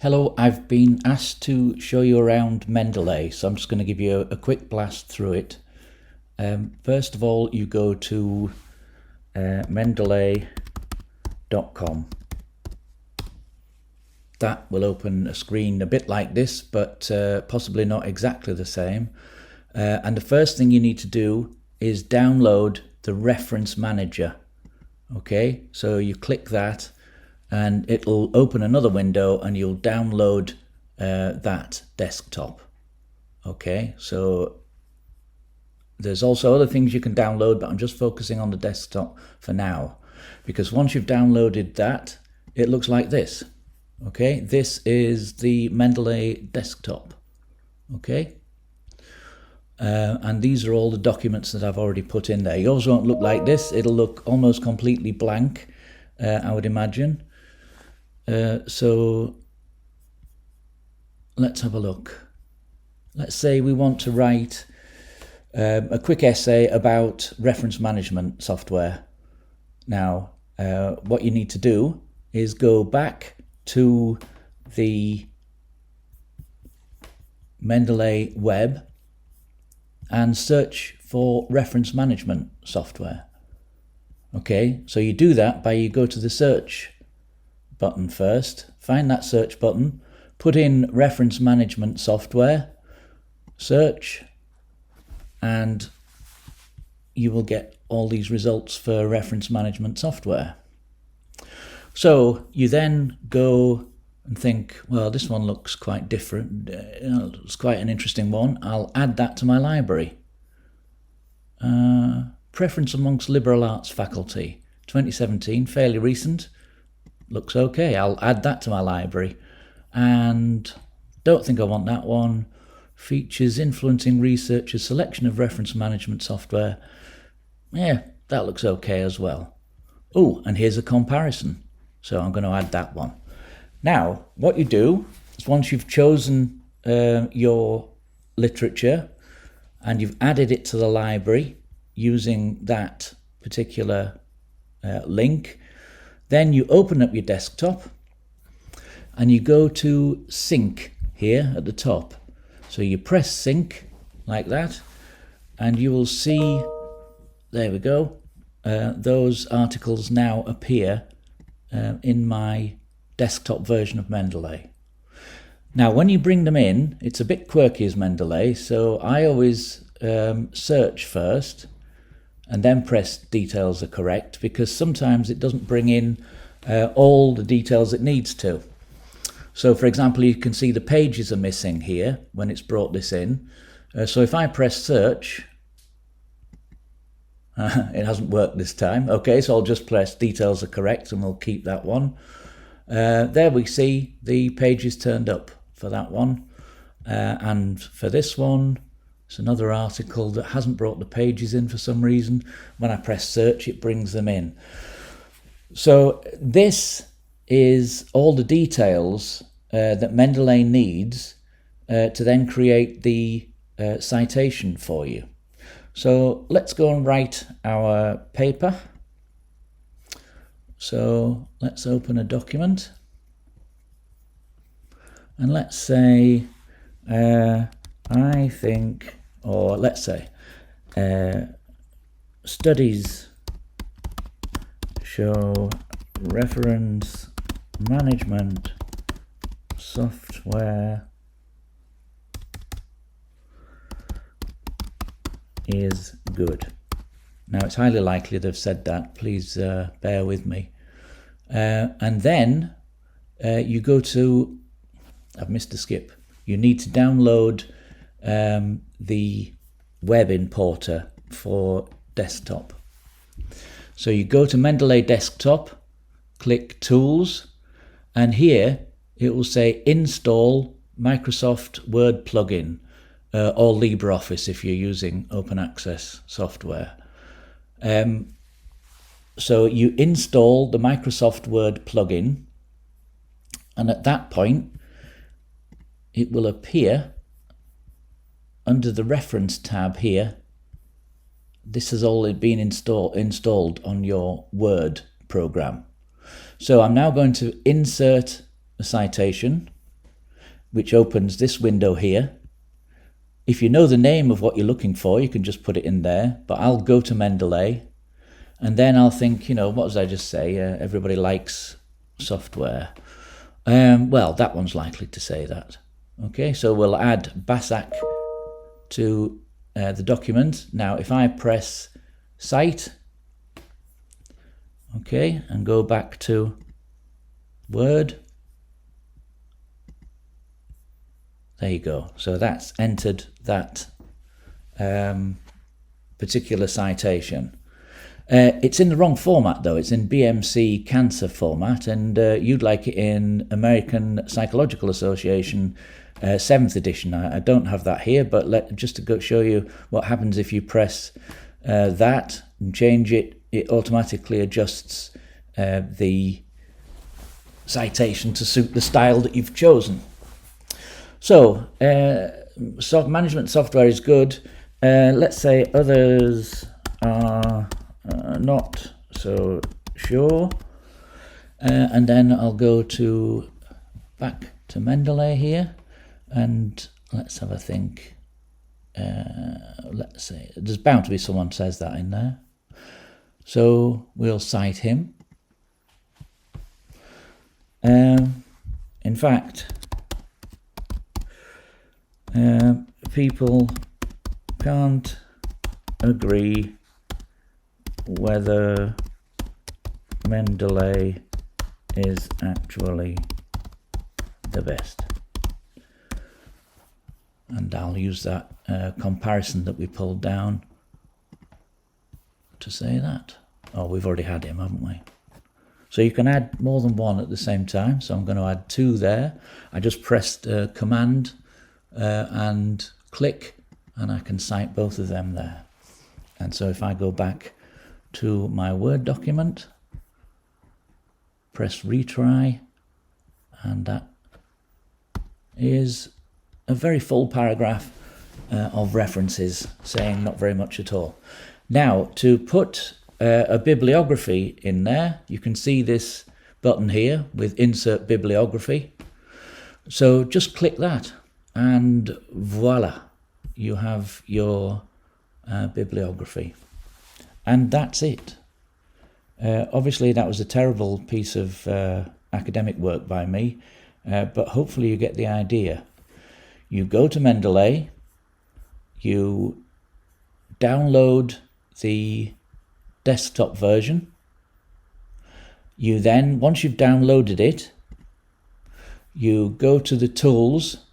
Hello, I've been asked to show you around Mendeley, so I'm just going to give you a quick blast through it. First of all, you go to Mendeley.com. That will open a screen a bit like this, but possibly not exactly the same. And the first thing you need to do is download the reference manager. Okay, so you click that and it'll open another window and you'll download that desktop. Okay, so there's also other things you can download, but I'm just focusing on the desktop for now, because once you've downloaded that, it looks like this. Okay, this is the Mendeley desktop. Okay, and these are all the documents that I've already put in there. Yours won't look like this. It'll look almost completely blank, I would imagine. So let's have a look. Let's say we want to write a quick essay about reference management software. Now, what you need to do is go back to the Mendeley web and search for reference management software. Okay, so you do that by you go to the search button first, find that search button, put in reference management software, search, and you will get all these results for reference management software. So you then go and think, well, this one looks quite different. It's quite an interesting one. I'll add that to my library. Preference amongst liberal arts faculty, 2017, fairly recent. Looks okay. I'll add that to my library. And don't think I want that one. Features influencing researchers, selection of reference management software. Yeah, that looks okay as well. Oh, and here's a comparison. So I'm going to add that one. Now, what you do is once you've chosen your literature and you've added it to the library using that particular link, then you open up your desktop and you go to sync here at the top. So you press sync like that and you will see, there we go, those articles now appear in my desktop version of Mendeley. Now when you bring them in, it's a bit quirky as Mendeley, so I always search first and then press details are correct, because sometimes it doesn't bring in all the details it needs to. So for example, you can see the pages are missing here when it's brought this in. So if I press search, it hasn't worked this time. Okay, so I'll just press details are correct and we'll keep that one. There we see the pages turned up for that one. And for this one, it's another article that hasn't brought the pages in for some reason. When I press search, it brings them in. So this is all the details that Mendeley needs to then create the citation for you. So let's go and write our paper. So let's open a document and let's say I think, or let's say studies show reference management software is good. Now it's highly likely they've said that, please bear with me. And then you go to, I've missed a skip, you need to download the web importer for desktop. So you go to Mendeley desktop, click tools, and here it will say install Microsoft Word plugin or LibreOffice if you're using open access software. So you install the Microsoft Word plugin, and at that point it will appear under the reference tab here. This has already been installed on your Word program. So I'm now going to insert a citation. which opens this window here. If you know the name of what you're looking for, you can just put it in there, but I'll go to Mendeley, and then I'll think, what was I just say? Everybody likes software. Well, that one's likely to say that. Okay, so we'll add BASAC to the document. Now, if I press Cite, okay, and go back to Word, there you go. So that's entered that particular citation. It's in the wrong format though. It's in BMC Cancer format, and you'd like it in American Psychological Association 7th edition. I don't have that here, but just to go show you what happens if you press that and change it, it automatically adjusts the citation to suit the style that you've chosen. So, management software is good. Let's say others are not so sure. And then I'll go back to Mendeley here, and let's have a think. Let's say there's bound to be someone says that in there. So we'll cite him. In fact, people can't agree whether Mendeley is actually the best. And I'll use that comparison that we pulled down to say that. Oh, we've already had him, haven't we? So you can add more than one at the same time. So I'm going to add 2 there. I just pressed Command and click, and I can cite both of them there. And so if I go back to my Word document, press retry, and that is a very full paragraph of references saying not very much at all. Now, to put a bibliography in there, you can see this button here with Insert Bibliography. So just click that, and voila, you have your bibliography. And that's it. Obviously, that was a terrible piece of academic work by me, but hopefully you get the idea. You go to Mendeley, you download the desktop version. You then, once you've downloaded it, you go to the tools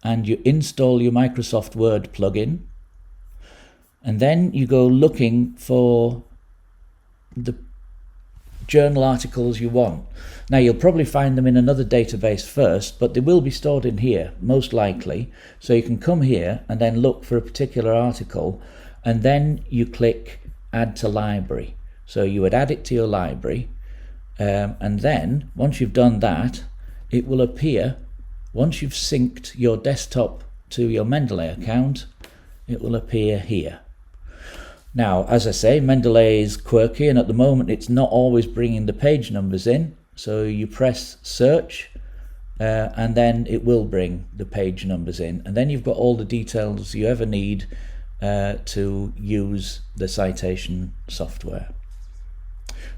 and you install your Microsoft Word plugin, and then you go looking for the journal articles you want. Now, you'll probably find them in another database first, but they will be stored in here, most likely. So you can come here and then look for a particular article, and then you click Add to Library. So you would add it to your library, and then once you've done that, it will appear, once you've synced your desktop to your Mendeley account, it will appear here. Now, as I say, Mendeley is quirky, and at the moment it's not always bringing the page numbers in. So you press search, and then it will bring the page numbers in. And then you've got all the details you ever need to use the citation software.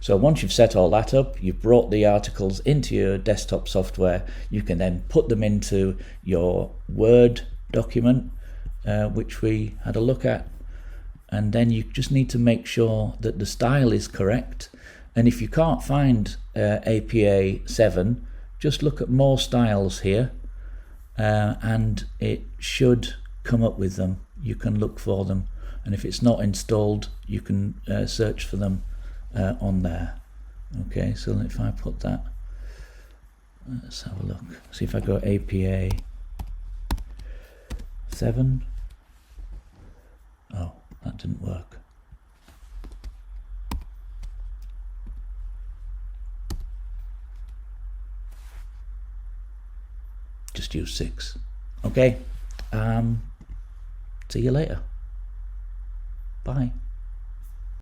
So once you've set all that up, you've brought the articles into your desktop software, you can then put them into your Word document, which we had a look at. And then you just need to make sure that the style is correct. And if you can't find APA 7, just look at more styles here, and it should come up with them. You can look for them, and if it's not installed, you can search for them on there. Okay, so if I put that, let's have a look. See if I go APA 7. Oh, that didn't work. Just use 6. Okay. See you later. Bye.